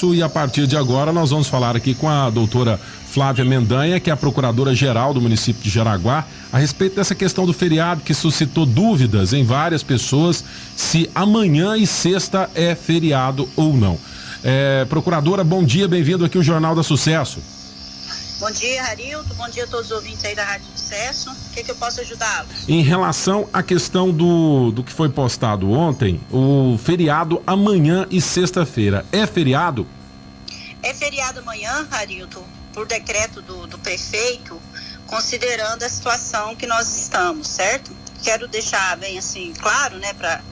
Sucesso, e a partir de agora nós vamos falar aqui com a doutora Flávia Mendanha, que é a procuradora-geral do município de Jaraguá, a respeito dessa questão do feriado que suscitou dúvidas em várias pessoas, se amanhã e sexta é feriado ou não. Procuradora, bom dia, bem-vindo aqui ao Jornal da Sucesso. Bom dia, Harilton, bom dia a todos os ouvintes aí da Rádio Sucesso. O que eu posso ajudá-los? Em relação à questão do que foi postado ontem, o feriado amanhã e sexta-feira, é feriado? É feriado amanhã, Harilton, por decreto do prefeito, considerando a situação que nós estamos, certo? Quero deixar bem assim claro, né, para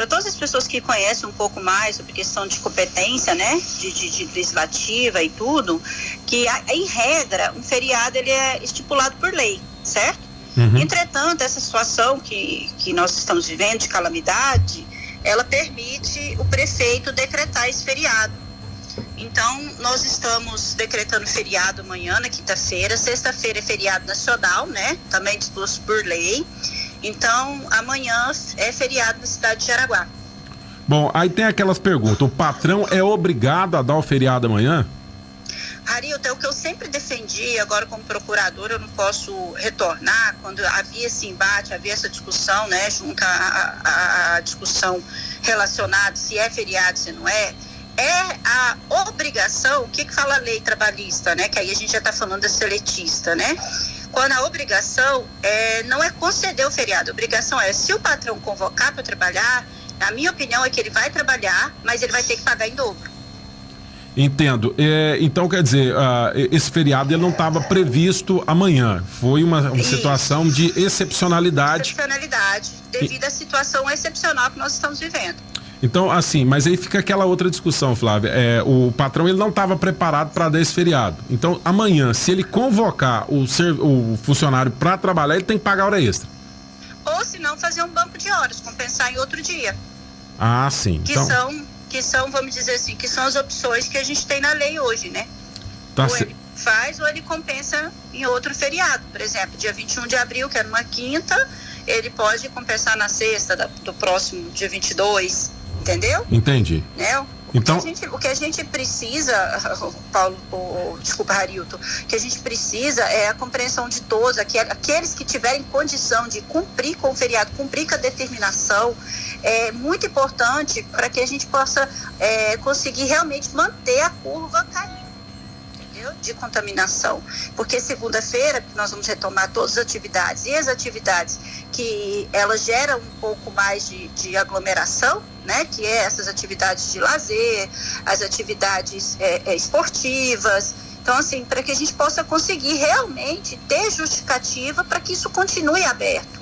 todas as pessoas que conhecem um pouco mais sobre questão de competência, né, de legislativa e tudo, que em regra um feriado ele é estipulado por lei, certo? Entretanto, essa situação que nós estamos vivendo de calamidade, ela permite o prefeito decretar esse feriado. Então, nós estamos decretando feriado amanhã, na quinta-feira. Sexta-feira é feriado nacional, né? Também disposto por lei. Então, amanhã é feriado na cidade de Jaraguá. Bom, aí tem aquelas perguntas. O patrão é obrigado a dar o feriado amanhã? Harilton, é o que eu sempre defendi, agora como procurador eu não posso retornar, quando havia esse embate, havia essa discussão, né? Junto à discussão relacionada se é feriado, se não é. É a obrigação, o que fala a lei trabalhista, né? Que aí a gente já está falando da seletista, né? Quando a obrigação não é conceder o feriado, a obrigação é, se o patrão convocar para trabalhar, a minha opinião é que ele vai trabalhar, mas ele vai ter que pagar em dobro. Entendo. Então, quer dizer, esse feriado ele não estava previsto amanhã, foi uma situação de excepcionalidade. Excepcionalidade, devido à situação excepcional que nós estamos vivendo. Então, assim, mas aí fica aquela outra discussão, Flávia. O patrão ele não estava preparado para dar esse feriado. Então, amanhã, se ele convocar o funcionário para trabalhar, ele tem que pagar hora extra. Ou se não, fazer um banco de horas, compensar em outro dia. Ah, sim. Que são, vamos dizer assim, que são as opções que a gente tem na lei hoje, né? Tá ou ele faz ou ele compensa em outro feriado. Por exemplo, dia 21 de abril, que é numa quinta, ele pode compensar na sexta do próximo dia 22. Entendeu? Entendi. Né? Então, o que a gente precisa, Harilton, o que a gente precisa é a compreensão de todos, aqueles que tiverem condição de cumprir com o feriado, cumprir com a determinação, é muito importante para que a gente possa conseguir realmente manter a curva caindo, entendeu? De contaminação. Porque segunda-feira nós vamos retomar todas as atividades, e as atividades que elas geram um pouco mais de aglomeração, né, que é essas atividades de lazer, as atividades esportivas. Então, assim, para que a gente possa conseguir realmente ter justificativa para que isso continue aberto,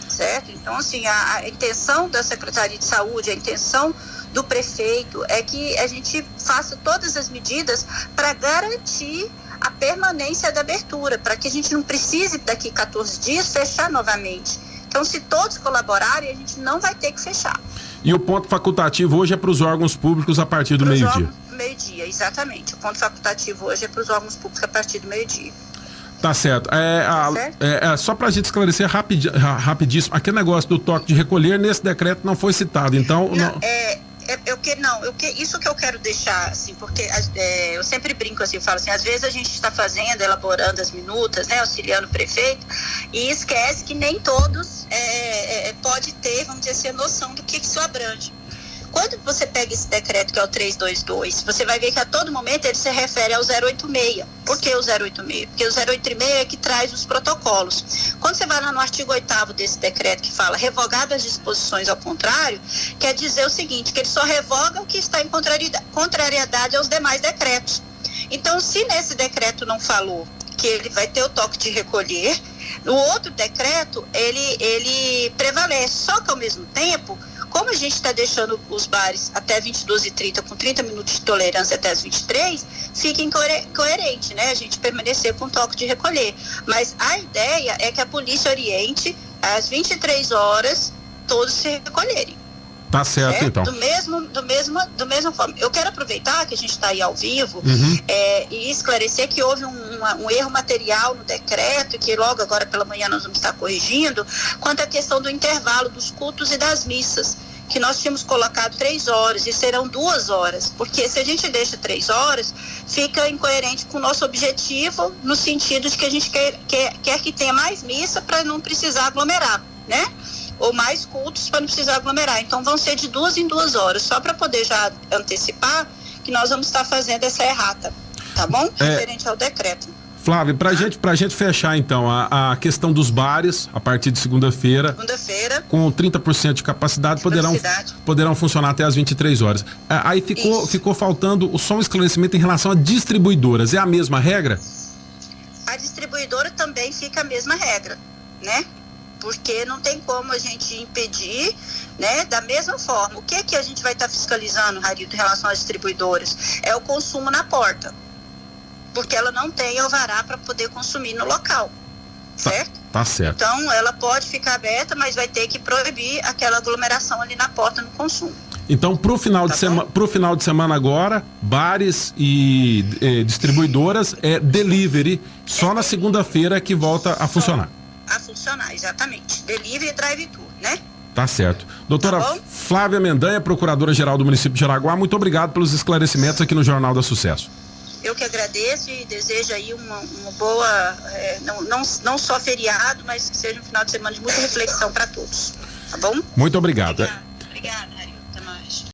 certo? Então, assim, a intenção da Secretaria de Saúde, a intenção do prefeito é que a gente faça todas as medidas para garantir a permanência da abertura, para que a gente não precise daqui 14 dias fechar novamente. Então, se todos colaborarem, a gente não vai ter que fechar. E o ponto facultativo hoje é para os órgãos públicos a partir do meio-dia? Meio-dia, exatamente. O ponto facultativo hoje é para os órgãos públicos a partir do meio-dia. Tá certo. Só para a gente esclarecer rapidíssimo, aquele negócio do toque de recolher nesse decreto não foi citado, então... Isso que eu quero deixar, assim, porque eu sempre brinco assim, eu falo assim, às vezes a gente está elaborando as minutas, né, auxiliando o prefeito, e esquece que nem todos pode ter, vamos dizer assim, a noção do que isso abrange. Quando você pega esse decreto que é o 322, você vai ver que a todo momento ele se refere ao 086. Por que o 086? Porque o 086 é que traz os protocolos. Quando você vai lá no artigo 8º desse decreto que fala revogado as disposições ao contrário, quer dizer o seguinte, que ele só revoga o que está em contrariedade aos demais decretos. Então, se nesse decreto não falou que ele vai ter o toque de recolher, no outro decreto ele prevalece. Só que ao mesmo tempo, como a gente está deixando os bares até 22h30, com 30 minutos de tolerância até as 23, fica incoerente, né? A gente permanecer com o toque de recolher. Mas a ideia é que a polícia oriente às 23 horas todos se recolherem. Tá certo, então. Do mesma forma. Eu quero aproveitar que a gente está aí ao vivo e esclarecer que houve um erro material no decreto, que logo agora pela manhã nós vamos estar corrigindo, quanto à questão do intervalo dos cultos e das missas. que nós tínhamos colocado 3 horas e serão 2 horas, porque se a gente deixa 3 horas, fica incoerente com o nosso objetivo, no sentido de que a gente quer que tenha mais missa para não precisar aglomerar, né? Ou mais cultos para não precisar aglomerar. Então vão ser de 2 em 2 horas, só para poder já antecipar que nós vamos estar fazendo essa errata, tá bom? Referente ao decreto. Flávia, pra gente fechar então, a questão dos bares, a partir de segunda-feira, com 30% de capacidade, poderão funcionar até às 23 horas. Aí ficou faltando só um esclarecimento em relação a distribuidoras. É a mesma regra? A distribuidora também fica a mesma regra, né? Porque não tem como a gente impedir, né? Da mesma forma, o que a gente vai estar fiscalizando, Harildo, em relação às distribuidoras? É o consumo na porta, porque ela não tem alvará para poder consumir no local, certo? Tá certo. Então, ela pode ficar aberta, mas vai ter que proibir aquela aglomeração ali na porta no consumo. Então, pro final de semana agora, bares e distribuidoras delivery, só na segunda-feira que volta a funcionar. A funcionar, exatamente. Delivery e drive-thru, né? Tá certo. Doutora Flávia Mendanha, Procuradora-Geral do município de Jaraguá, muito obrigado pelos esclarecimentos aqui no Jornal da Sucesso. Eu que agradeço e desejo aí uma boa, não só feriado, mas que seja um final de semana de muita reflexão para todos, tá bom? Muito obrigado. Obrigada, Harry. Até mais.